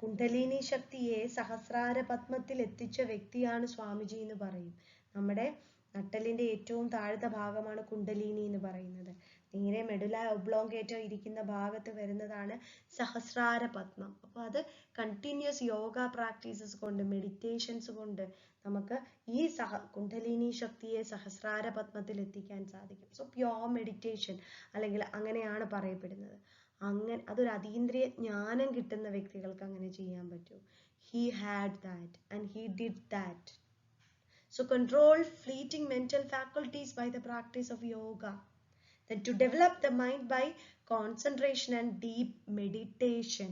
കുണ്ഡലിനി ശക്തിയെ സഹസ്രാര പത്മത്തിൽ എത്തിച്ച വ്യക്തിയാണ് സ്വാമിജി എന്ന് പറയും. നമ്മുടെ നട്ടലിന്റെ ഏറ്റവും താഴത്തെ ഭാഗമാണ് കുണ്ഡലിനി എന്ന് പറയുന്നത്. നേരെ മെഡുല ഒബ്ലോങ്കേറ്റ ഇരിക്കുന്ന ഭാഗത്ത് വരുന്നതാണ് സഹസ്രാര പത്മം. അപ്പോൾ അത് കണ്ടിന്യൂസ് യോഗ പ്രാക്ടീസസ് കൊണ്ട്, മെഡിറ്റേഷൻസ് കൊണ്ട് നമുക്ക് ഈ കുണ്ഡലിനി ശക്തിയെ സഹസ്രാര പത്മത്തിൽ എത്തിക്കാൻ സാധിക്കും. സോ പ്യോർ മെഡിറ്റേഷൻ അല്ലെങ്കിൽ അങ്ങനെയാണ് പറയപ്പെടുന്നത്. അങ്ങനെ അതൊരു അതീന്ദ്രിയ ജ്ഞാനം കിട്ടുന്ന വ്യക്തികൾക്ക് അങ്ങനെ ചെയ്യാൻ പറ്റും. He had that and he did that. So control fleeting mental faculties by the practice of yoga. Then to develop the mind by concentration and deep meditation.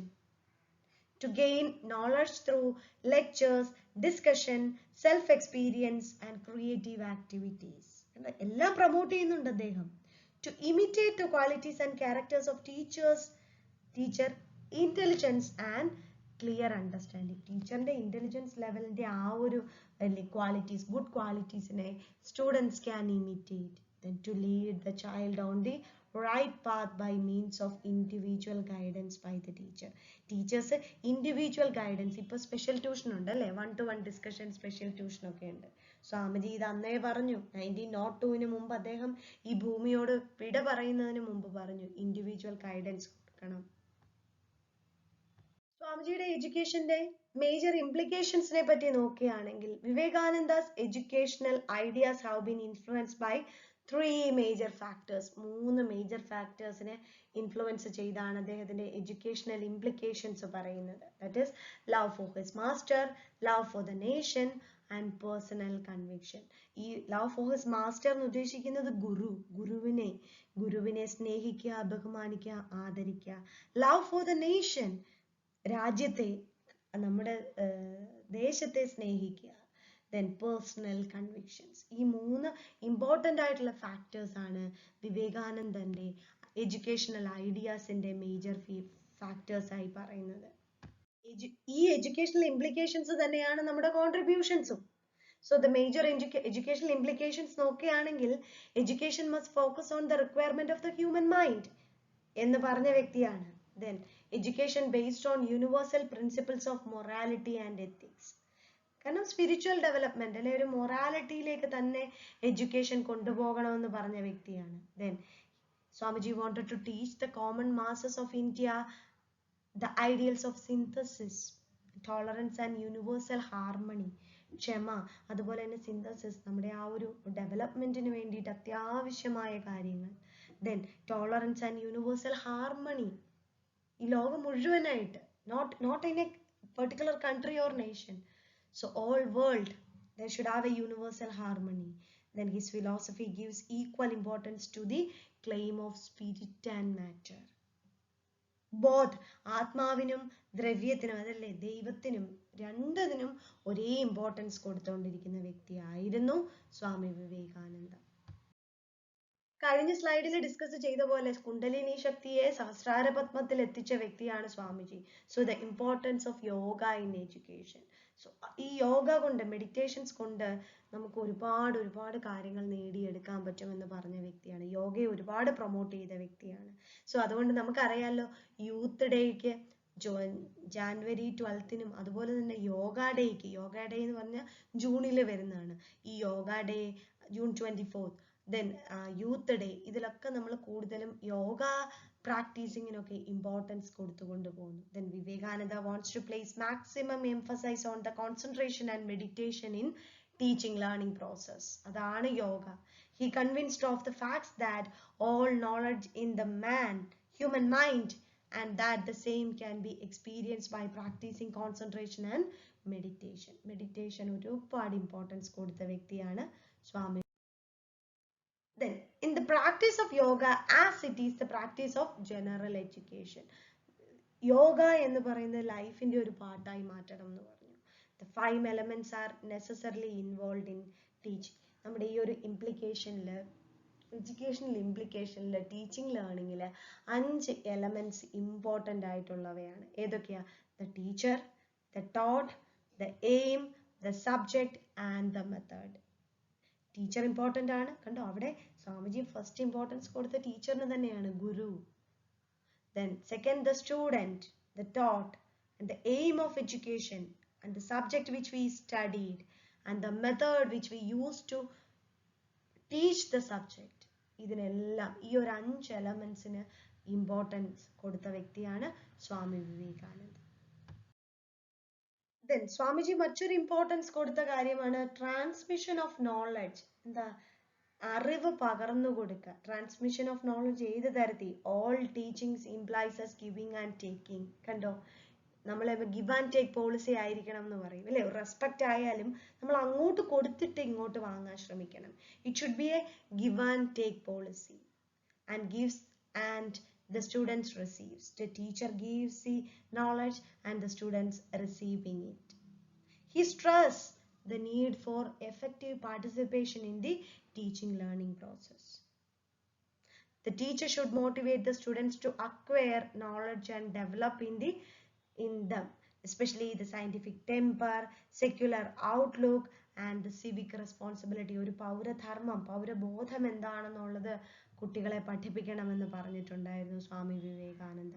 To gain knowledge through lectures, discussion, self-experience and creative activities. എല്ലാം promote ചെയ്യുന്നുണ്ട് അദ്ദേഹം. To imitate the qualities and characters of teacher intelligence and clear understanding. ടീച്ചറിന്റെ intelligence ലെവലിന്റെ ആ ഒരു qualities, good qualities നെ students can imitate. Then to lead the child on the right path by means of individual guidance by the teacher. Teachers individual guidance, ഇപ്പോൾ special tuition ഉണ്ട് അല്ലേ, 1-to-1 discussion, special tuition ഒക്കെ ഉണ്ട്. സ്വാമിജി ഇത് അന്നേ പറഞ്ഞു. 1902 മുമ്പ് അദ്ദേഹം ഈ ഭൂമിയോട് വിട പറയുന്നതിന് മുമ്പ് പറഞ്ഞു ഇൻഡിവിജ്വൽ ഗൈഡൻസ് കൊടുക്കണം. സ്വാമിജിയുടെ എഡ്യൂക്കേഷന്റെ മേജർ ഇംപ്ലിക്കേഷൻസിനെ പറ്റി നോക്കുകയാണെങ്കിൽ Vivekananda's educational ideas have been influenced by 3 major factors. 3 major ഫാക്ടേഴ്സിനെ ഇൻഫ്ലുവൻസ് ചെയ്താണ് അദ്ദേഹത്തിന്റെ എഡ്യൂക്കേഷണൽ ഇംപ്ലിക്കേഷൻസ് പറയുന്നത്. That is love for his master, love for the nation and personal conviction. ഈ ലവ് ഫോർ ഹിസ് മാസ്റ്റർ എന്ന് ഉദ്ദേശിക്കുന്നത് ഗുരുവിനെ സ്നേഹിക്കുക, ബഹുമാനിക്കുക, ആദരിക്കുക. ലവ് ഫോർ ദ നേഷൻ, രാജ്യത്തെ, നമ്മുടെ ദേശത്തെ സ്നേഹിക്കുക. Then personal convictions. ഈ 3 ഇമ്പോർട്ടൻ്റ് ആയിട്ടുള്ള ഫാക്ടേഴ്സ് ആണ് വിവേകാനന്ദന്റെ എഡ്യൂക്കേഷണൽ ഐഡിയാസിന്റെ മേജർ ഫാക്ടേഴ്സ് ആയി പറയുന്നത്. ഈ എഡ്യൂക്കേഷണൽ ഇംപ്ലിക്കേഷൻസ് തന്നെയാണ് നമ്മുടെ കോൺട്രിബ്യൂഷൻസും. So the major educational implications നോക്കുകയാണെങ്കിൽ education must focus on the requirement of the human mind എന്ന് പറഞ്ഞ വ്യക്തിയാണ്. Then education based on universal principles of morality and ethics. കാരണം സ്പിരിച്വൽ ഡെവലപ്മെന്റ് അല്ലെ ഒരു മൊറാലിറ്റിയിലേക്ക് തന്നെ എഡ്യൂക്കേഷൻ കൊണ്ടുപോകണമെന്ന് പറഞ്ഞ വ്യക്തിയാണ്. Then Swamiji wanted to teach the common masses of India the ideals of synthesis, tolerance and universal harmony. ക്ഷമ, അതുപോലെ തന്നെ synthesis, നമ്മുടെ ആ ഒരു ഡെവലപ്മെന്റിന് വേണ്ടിയിട്ട് അത്യാവശ്യമായ കാര്യങ്ങൾ. Then tolerance and universal harmony. ഈ ലോകം മുഴുവനായിട്ട്, not in a particular country or nation. So all world, there should have a universal harmony. Then his philosophy gives equal importance to the claim of spirit and matter. Both ആത്മാവിനും ദ്രവ്യത്തിനും, അതല്ലേ ദൈവത്തിനും, രണ്ടിനും ഒരേ importance കൊടുത്തുകൊണ്ടിരിക്കുന്ന വ്യക്തിയായിരുന്നു സ്വാമി വിവേകാനന്ദ. കഴിഞ്ഞ സ്ലൈഡിൽ discuss ചെയ്ത പോലെ കുണ്ഡലിനി ശക്തിയെ സഹസ്രാര പത്മത്തിൽ എത്തിച്ച വ്യക്തിയാണ് Swamiji. So the importance of yoga in education. So ഈ യോഗ കൊണ്ട്, മെഡിറ്റേഷൻസ് കൊണ്ട് നമുക്ക് ഒരുപാട് കാര്യങ്ങൾ നേടിയെടുക്കാൻ പറ്റുമെന്ന് പറഞ്ഞ വ്യക്തിയാണ്. യോഗയെ ഒരുപാട് പ്രൊമോട്ട് ചെയ്ത വ്യക്തിയാണ്. സോ അതുകൊണ്ട് നമുക്കറിയാമല്ലോ, യൂത്ത് ഡേക്ക് ജാനുവരി 12-നും അതുപോലെ തന്നെ യോഗ ഡേ എന്ന് പറഞ്ഞാൽ ജൂണിൽ വരുന്നതാണ്. ഈ yoga day June 24th, then youth day, ഇതിലൊക്കെ നമ്മൾ കൂടുതലും യോഗ പ്രാക്ടീസിങ്ങിനൊക്കെ ഇമ്പോർട്ടൻസ് കൊടുത്തുകൊണ്ട് പോകുന്നു. Then Vivekananda wants to place maximum emphasis on the concentration and meditation in teaching learning process. അതാണ് yoga. He convinced of the facts that all knowledge in the human mind and that the same can be experienced by practicing concentration and meditation. Meditation ഒരുപാട് importance കൊടുത്ത വ്യക്തിയാണ് സ്വാമി. Then in the practice of yoga as it is the practice of general education. Yoga എന്ന് പറയുന്നത് ലൈഫിന്റെ ഒരു പാർട്ടായി മാറ്റണം എന്ന് പറഞ്ഞു. The 5 elements are necessarily involved in teaching. നമ്മുടെ ഈ ഒരു ഇംപ്ലിക്കേഷനിൽ, എഡ്യൂക്കേഷണൽ ഇംപ്ലിക്കേഷനിൽ, ടീച്ചിങ് ലേണിങ്ങിൽ 5 എലമെന്റ്സ് ഇമ്പോർട്ടൻ്റ് ആയിട്ടുള്ളവയാണ്. ഏതൊക്കെയാ? The teacher, the taught, the aim, the subject and the method. Teacher important ആണ്. കണ്ടോ, അവിടെ സ്വാമിജി ഫസ്റ്റ് ഇമ്പോർട്ടൻസ് കൊടുത്ത ടീച്ചറിന് തന്നെയാണ്, ഗുരു. Then second, the student, the taught, and the aim of education, and the subject which we studied, and the method which we used to teach the subject. ഇതിനെല്ലാം ഈ ഒരു 5 എലമെന്റ്സിന് importance കൊടുത്ത വ്യക്തിയാണ് സ്വാമി വിവേകാനന്ദ. Then സ്വാമിജി മറ്റൊരു importance കൊടുത്ത കാര്യമാണ് ട്രാൻസ്മിഷൻ ഓഫ് നോളജ്. എന്താ? അറിവ് പകർന്നു കൊടുക്കുക. ട്രാൻസ്മിഷൻ ഓഫ് നോളജ് ഏത് തരത്തിൽ? All teachings implies as giving and taking. കണ്ടോ, നമ്മൾ ഗിവ് ആൻഡ് ടേക്ക് പോളിസി ആയിരിക്കണം എന്ന് പറയും അല്ലേ? റെസ്പെക്റ്റ് ആയാലും നമ്മൾ അങ്ങോട്ട് കൊടുത്തിട്ട് ഇങ്ങോട്ട് വാങ്ങാൻ ശ്രമിക്കണം. It should be A give and take policy. And gives and the students receives. The teacher gives the knowledge and the students receiving it. He stressed the need for effective participation in the teaching learning process. The teacher should motivate the students to acquire knowledge and develop in them, especially the scientific temper, secular outlook and the civic responsibility. ഒരു പൗരധർമ്മം, പൗരബോധം എന്താണെന്നുള്ളത് കുട്ടികളെ പഠിപ്പിക്കണമെന്ന് പറഞ്ഞിട്ടുണ്ടായിരുന്നു Swami Vivekananda.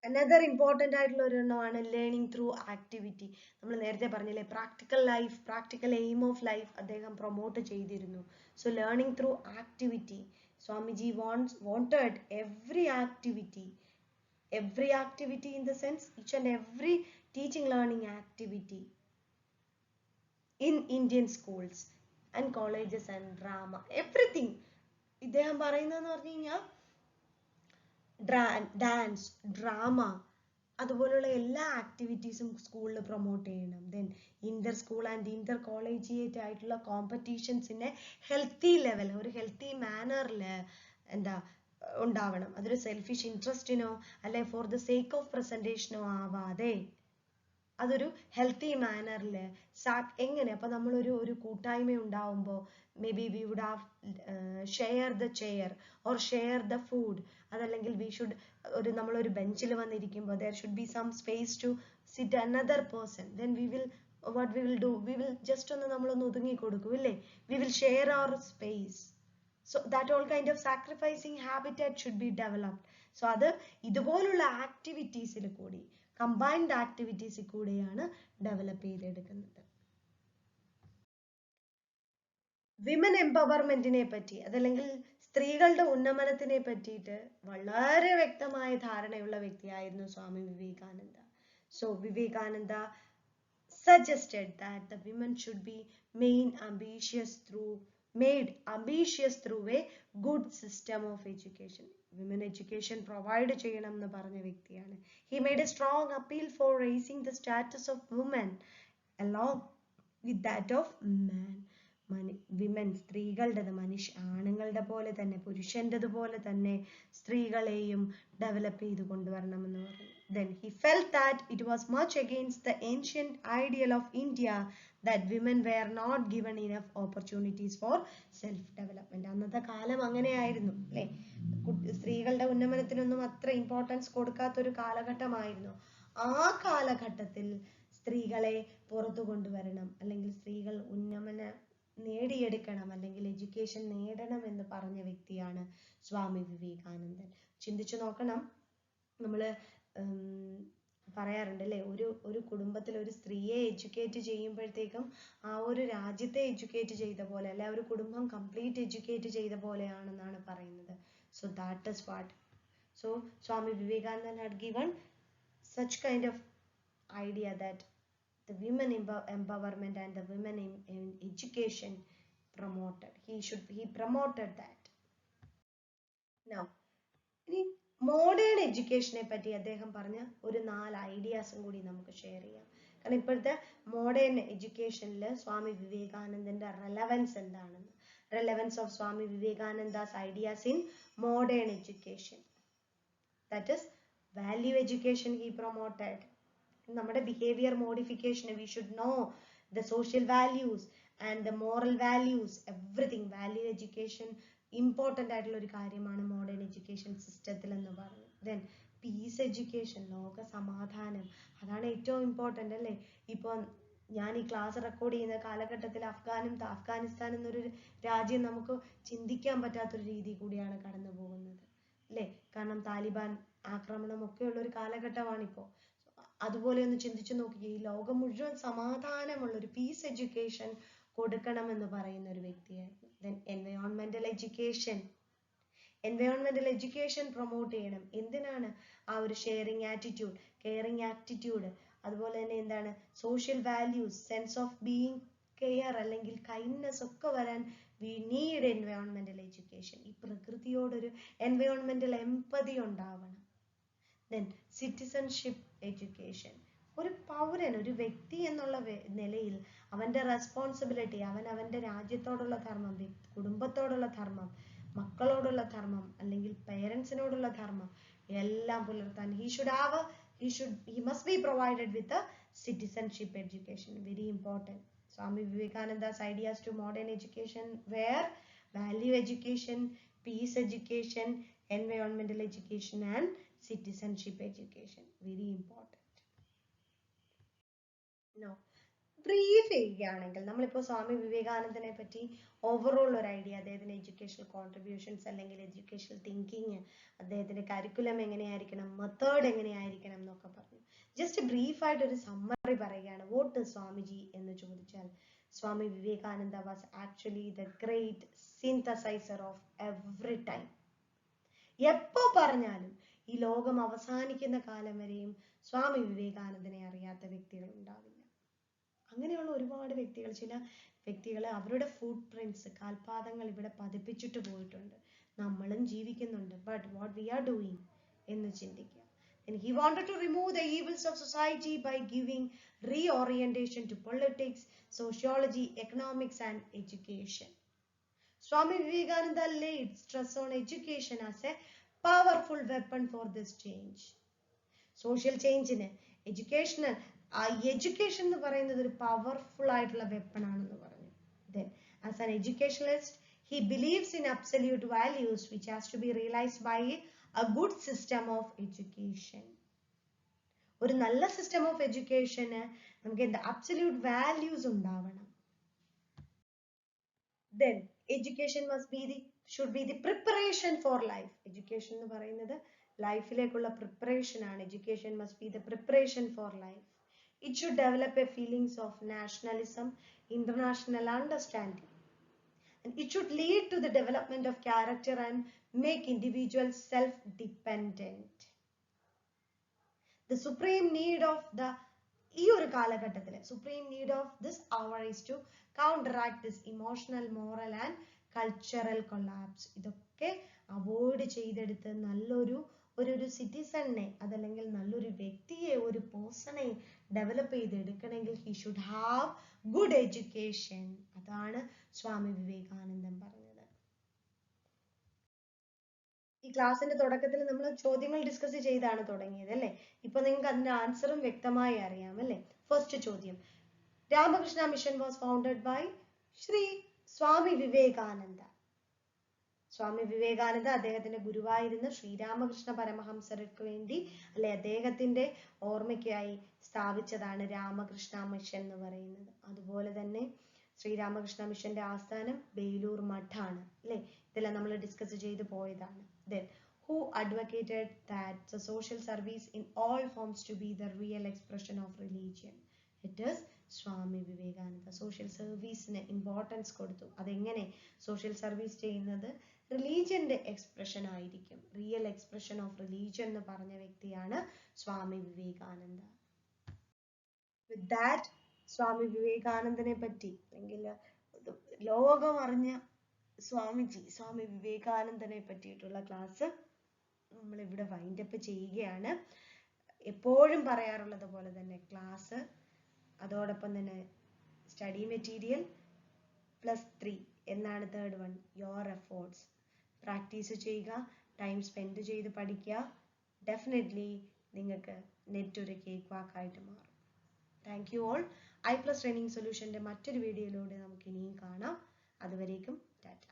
Another important ആയിട്ടുള്ള ഒരെണ്ണമാണ് learning through activity. നമ്മൾ നേരത്തെ പറഞ്ഞില്ലേ, practical life, practical aim of life അദ്ദേഹം promote ചെയ്തിരുന്നു. So learning through activity, Swamiji wanted every activity in the sense each and every teaching learning activity in Indian schools and colleges and drama, everything. ഇദ്ദേഹം പറയുന്നതെന്ന് പറഞ്ഞു കഴിഞ്ഞാൽ dance, drama, അതുപോലുള്ള എല്ലാ ആക്ടിവിറ്റീസും സ്കൂളിൽ പ്രൊമോട്ട് ചെയ്യണം. Then inter school and inter collegiate ആയിട്ടുള്ള കോമ്പറ്റീഷൻസിനെ ഹെൽത്തി ലെവൽ, ഒരു ഹെൽത്തി മാനറിൽ എന്താ ഉണ്ടാവണം. അതൊരു സെൽഫിഷ് ഇൻട്രസ്റ്റിനോ അല്ലെ ഫോർ ദ സേക്ക് ഓഫ് പ്രസന്റേഷനോ ആവാതെ അതൊരു ഹെൽത്തി മാനറിൽ എങ്ങനെ. അപ്പൊ നമ്മളൊരു കൂട്ടായ്മ ഉണ്ടാവുമ്പോൾ maybe we would have share the chair or share the food. അതല്ലെങ്കിൽ വി ഷുഡ് നമ്മളൊരു ബെഞ്ചിൽ വന്നിരിക്കുമ്പോൾ there should be some space to sit another person. Then what we will do, we will just നമ്മളൊന്ന് ഒതുങ്ങി കൊടുക്കും ഇല്ലേ? We will share our space. So that all kind of sacrificing habitat should be developed. So അത് ഇതുപോലുള്ള ആക്ടിവിറ്റീസിൽ കൂടി, combined ആക്ടിവിറ്റീസിൽ കൂടെയാണ് develop ചെയ്തെടുക്കുന്നത്. Women എംപവർമെന്റിനെ പറ്റി, അതല്ലെങ്കിൽ സ്ത്രീകളുടെ ഉന്നമനത്തിനെ പറ്റിയിട്ട് വളരെ വ്യക്തമായ ധാരണയുള്ള വ്യക്തിയായിരുന്നു Swami Vivekananda. So Vivekananda suggested that the women should be made ambitious through a good system of education. Women education provide ചെയ്യണം എന്ന് പറഞ്ഞ വ്യക്തിയാണ്. He made a strong appeal for raising the status of women along with that of man. Women, സ്ത്രീകളുടേത്, ആണുങ്ങളുടെ പോലെ തന്നെ, പുരുഷൻ്റെത് പോലെ തന്നെ സ്ത്രീകളെയും ഡെവലപ്പ് ചെയ്ത് കൊണ്ടുവരണമെന്ന് പറഞ്ഞു. Then he felt that it was much against the ancient ideal of India that women were not given enough opportunities for self-development. അന്നത്തെ കാലം അങ്ങനെയായിരുന്നു അല്ലേ? സ്ത്രീകളുടെ ഉന്നമനത്തിനൊന്നും അത്ര ഇമ്പോർട്ടൻസ് കൊടുക്കാത്തൊരു കാലഘട്ടമായിരുന്നു. ആ കാലഘട്ടത്തിൽ സ്ത്രീകളെ പുറത്തു കൊണ്ടുവരണം, അല്ലെങ്കിൽ സ്ത്രീകൾ ഉന്നമനം നേടിയെടുക്കണം, അല്ലെങ്കിൽ എഡ്യൂക്കേഷൻ നേടണം എന്ന് പറഞ്ഞ വ്യക്തിയാണ് സ്വാമി വിവേകാനന്ദൻ. ചിന്തിച്ചു നോക്കണം, നമ്മള് പറയാറുണ്ട് അല്ലേ, ഒരു കുടുംബത്തിൽ ഒരു സ്ത്രീയെ എഡ്യൂക്കേറ്റ് ചെയ്യുമ്പോഴത്തേക്കും ആ ഒരു രാജ്യത്തെ എഡ്യൂക്കേറ്റ് ചെയ്ത പോലെ, അല്ലെ ഒരു കുടുംബം കംപ്ലീറ്റ് എഡ്യൂക്കേറ്റ് ചെയ്ത പോലെയാണെന്നാണ് പറയുന്നത്. So that is what. So Swami Vivekananda had given such kind of idea that the women empowerment and the women in education promoted. He promoted that. Now, modern എഡ്യൂക്കേഷനെ പറ്റി അദ്ദേഹം പറഞ്ഞ ഒരു 4 ഐഡിയാസും കൂടി നമുക്ക് ഷെയർ ചെയ്യാം. കാരണം ഇപ്പോഴത്തെ മോഡേൺ എഡ്യൂക്കേഷനിൽ സ്വാമി വിവേകാനന്ദന്റെ റെലവൻസ് എന്താണെന്ന്. Relevance of Swami Vivekananda's ideas in modern education. That is, value education he promoted. നമ്മുടെ behaviour modification, we should know the social values and the moral values, everything. Value education important ആയിട്ടുള്ള ഒരു കാര്യമാണ് modern education സിസ്റ്റത്തിൽ എന്ന് പറഞ്ഞു. Then piece education, ലോക സമാധാനം, അതാണ് ഏറ്റവും ഇമ്പോർട്ടൻ്റ് അല്ലേ. ഇപ്പം ഞാൻ ഈ ക്ലാസ് റെക്കോർഡ് ചെയ്യുന്ന കാലഘട്ടത്തിൽ അഫ്ഗാനിസ്ഥാൻ എന്നൊരു രാജ്യം നമുക്ക് ചിന്തിക്കാൻ പറ്റാത്തൊരു രീതി കൂടിയാണ് കടന്നു പോകുന്നത് അല്ലേ. കാരണം താലിബാൻ ആക്രമണം ഒക്കെ ഉള്ള ഒരു കാലഘട്ടമാണിപ്പോൾ. അതുപോലെ ഒന്ന് ചിന്തിച്ചു നോക്കിയേ, ഈ ലോകം മുഴുവൻ സമാധാനമുള്ള ഒരു പീസ് എഡ്യൂക്കേഷൻ കൊടുക്കണമെന്ന് പറയുന്ന ഒരു വ്യക്തിയായിരുന്നു. ദെൻ എൻവയോൺമെന്റൽ എഡ്യൂക്കേഷൻ പ്രൊമോട്ട് ചെയ്യണം. എന്തിനാണ്? ആ ഒരു ഷെയറിങ് ആറ്റിറ്റ്യൂഡ്, കെയറിങ് ആറ്റിറ്റ്യൂഡ്, അതുപോലെ തന്നെ എന്താണ് social values, sense of being care അല്ലെങ്കിൽ കൈൻഡ്നെസ് ഒക്കെ വരാൻ വി നീഡ് എൻവയോൺമെന്റൽ എഡ്യൂക്കേഷൻ. ഈ പ്രകൃതിയോടൊരു എൻവയോൺമെന്റൽ എംപതി ഉണ്ടാവണം. ദെൻ സിറ്റിസൺഷിപ്പ് എഡ്യൂക്കേഷൻ, ഒരു പൗരൻ, ഒരു വ്യക്തി എന്നുള്ള നിലയിൽ അവന്റെ റെസ്പോൺസിബിലിറ്റി, അവന്റെ രാജ്യത്തോടുള്ള ധർമ്മം, കുടുംബത്തോടുള്ള ധർമ്മം, മക്കളോടുള്ള ധർമ്മം അല്ലെങ്കിൽ പേരൻസിനോടുള്ള ധർമ്മം എല്ലാം പുലർത്താൻ he must be provided with a citizenship education. Very important. Swami Vivekananda's ideas to modern education were value education, peace education, environmental education and citizenship education. Very important. Now, brief ചെയ്യുകയാണെങ്കിൽ നമ്മളിപ്പോൾ സ്വാമി വിവേകാനന്ദനെ പറ്റി ഓവറോൾ ഒരു idea, അദ്ദേഹത്തിന്റെ educational contributions അല്ലെങ്കിൽ educational thinking, അദ്ദേഹത്തിന്റെ curriculum എങ്ങനെയായിരിക്കണം, method എങ്ങനെയായിരിക്കണം എന്നൊക്കെ പറഞ്ഞു. ജസ്റ്റ് ബ്രീഫായിട്ട് ഒരു സമ്മറി പറയുകയാണ്. വോട്ട് സ്വാമിജി എന്ന് ചോദിച്ചാൽ, Swami Vivekananda was actually the great synthesizer of every time. എപ്പോ പറഞ്ഞാലും ഈ ലോകം അവസാനിക്കുന്ന കാലം വരെയും സ്വാമി വിവേകാനന്ദനെ അറിയാത്ത വ്യക്തികൾ ഉണ്ടാവില്ല. അങ്ങനെയുള്ള ഒരുപാട് വ്യക്തികൾ, ചില വ്യക്തികൾ അവരുടെ ഫുട് പ്രിന്റ്സ്, കാൽപാദങ്ങൾ ഇവിടെ പതിപ്പിച്ചിട്ട് പോയിട്ടുണ്ട്. നമ്മളും ജീവിക്കുന്നുണ്ട്. But what we are doing എന്ന് ചിന്തിക്കുക. And he wanted to remove the evils of society by giving reorientation to politics, sociology, economics and education. Swami Vivekananda laid stress on education as a powerful weapon for this change. Social change in educational education എന്ന് പറയുന്നത് ഒരു powerful ആയിട്ടുള്ള weapon ആണെന്ന് പറഞ്ഞു. Then as an educationalist he believes in absolute values which has to be realized by a good system of education. ഒരു നല്ല system of എഡ്യൂക്കേഷന് നമുക്ക് എന്താ absolute values ഉണ്ടാവണം. Then education should be the preparation for life. Education എന്ന് പറയുന്നത് ലൈഫിലേക്കുള്ള preparation ആണ്. Education must be the preparation for life. It should develop a feelings of nationalism, international understanding. And it should lead to the development of character and make individuals self-dependent. The supreme need of ഈ ഒരു കാലഘട്ടത്തിലെ supreme need of this hour is to counteract this emotional, moral and cultural collapse. ഇതൊക്കെ avoid ചെയ്തെടുത്ത് നല്ലൊരു സിറ്റിസണിനെ, അതല്ലെങ്കിൽ നല്ലൊരു വ്യക്തിയെ, ഒരു പേഴ്സണെ develop ചെയ്തെടുക്കണമെങ്കിൽ he should have good education. അതാണ് സ്വാമി വിവേകാനന്ദൻ പറഞ്ഞത്. ഈ ക്ലാസ്സിന്റെ തുടക്കത്തിൽ നമ്മൾ ചോദ്യങ്ങൾ ഡിസ്കസ് ചെയ്താണ് തുടങ്ങിയത് അല്ലേ. ഇപ്പൊ നിങ്ങൾക്ക് അതിന്റെ ആൻസറും വ്യക്തമായി അറിയാം അല്ലേ. ഫസ്റ്റ് ചോദ്യം, Ramakrishna mission was founded by Shri Swami Vivekananda. Swami Vivekananda അദ്ദേഹത്തിന്റെ ഗുരുവായിരുന്ന ശ്രീരാമകൃഷ്ണ പരമഹംസർക്ക് വേണ്ടി അല്ലെ അദ്ദേഹത്തിന്റെ ഓർമ്മയ്ക്കായി സ്ഥാപിച്ചതാണ് രാമകൃഷ്ണ മിഷൻ എന്ന് പറയുന്നത്. അതുപോലെ തന്നെ ശ്രീരാമകൃഷ്ണ മിഷന്റെ ആസ്ഥാനം ബേലൂർ മഠാണ് അല്ലെ. ഇതെല്ലാം നമ്മൾ ഡിസ്കസ് ചെയ്ത് പോയതാണ്. Then who advocated that the social service in all forms to be the real expression of religion? It is Swami Vivekananda. Social സർവീസിന് ഇമ്പോർട്ടൻസ് കൊടുത്തു. അതെങ്ങനെ സോഷ്യൽ സർവീസ് ചെയ്യുന്നത് റിലീജിയന്റെ എക്സ്പ്രഷൻ ആയിരിക്കും. റിയൽ എക്സ്പ്രഷൻ ഓഫ് റിലീജിയൻ എന്ന് പറഞ്ഞ വ്യക്തിയാണ് സ്വാമി വിവേകാനന്ദ. With that, സ്വാമി വിവേകാനന്ദനെ പറ്റി അല്ലെങ്കിൽ ലോകം അറിഞ്ഞ സ്വാമി വിവേകാനന്ദനെ പറ്റിയിട്ടുള്ള ക്ലാസ് നമ്മൾ ഇവിടെ വൈൻഡപ്പ് ചെയ്യുകയാണ്. എപ്പോഴും പറയാറുള്ളത് പോലെ തന്നെ ക്ലാസ്, അതോടൊപ്പം തന്നെ സ്റ്റഡി മെറ്റീരിയൽ +3 എന്നാണ് third one. Your efforts practice ചെയ്യുക, ടൈം സ്പെൻഡ് ചെയ്ത് പഠിക്കുക. ഡെഫിനറ്റ്ലി നിങ്ങൾക്ക് നെറ്റ് ഒരു കേക്ക് വാക്കായിട്ട് മാറും. Thank you all. I+ training സൊല്യൂഷൻ്റെ മറ്റൊരു വീഡിയോയിലൂടെ നമുക്ക് ഇനിയും കാണാം. അതുവരേക്കും ടാറ്റ.